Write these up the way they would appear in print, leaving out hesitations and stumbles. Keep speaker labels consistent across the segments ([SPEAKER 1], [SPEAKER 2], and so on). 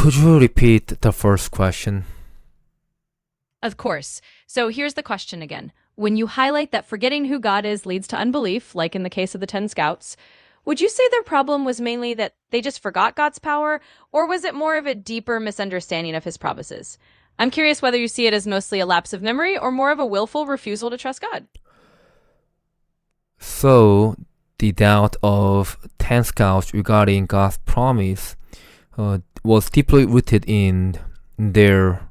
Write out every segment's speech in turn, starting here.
[SPEAKER 1] Could you repeat the first question?
[SPEAKER 2] Of course. So here's the question again. When you highlight that forgetting who God is leads to unbelief, like in the case of the 10 scouts, would you say their problem was mainly that they just forgot God's power, or was it more of a deeper misunderstanding of his promises? I'm curious whether you see it as mostly a lapse of memory or more of a willful refusal to trust God.
[SPEAKER 1] So, the doubt of 10 scouts regarding God's promise was deeply rooted in their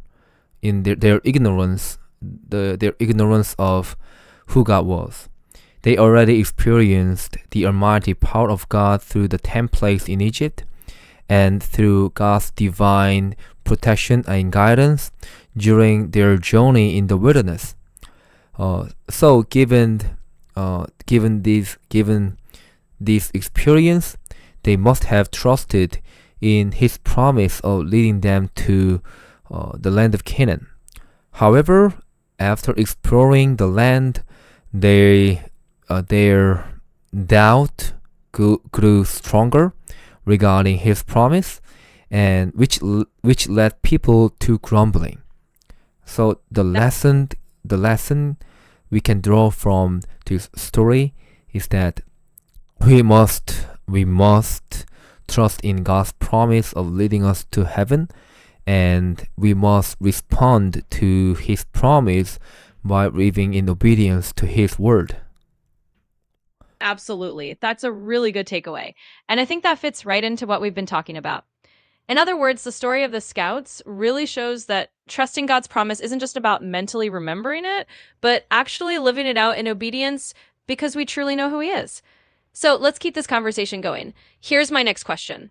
[SPEAKER 1] ignorance, their ignorance of who God was. They already experienced the almighty power of God through the 10 plagues in Egypt and through God's divine protection and guidance during their journey in the wilderness. So, given this experience, they must have trusted in His promise of leading them to the land of Canaan. However, after exploring the land, their doubt grew stronger regarding His promise, and which led people to grumbling. So
[SPEAKER 2] That
[SPEAKER 1] the lesson we can draw from this story is that we must trust in God's promise of leading us to heaven, and we must respond to His promise by living in obedience to His word.
[SPEAKER 2] Absolutely. That's a really good takeaway. And I think that fits right into what we've been talking about. In other words, the story of the scouts really shows that trusting God's promise isn't just about mentally remembering it, but actually living it out in obedience because we truly know who He is. So let's keep this conversation going. Here's my next question.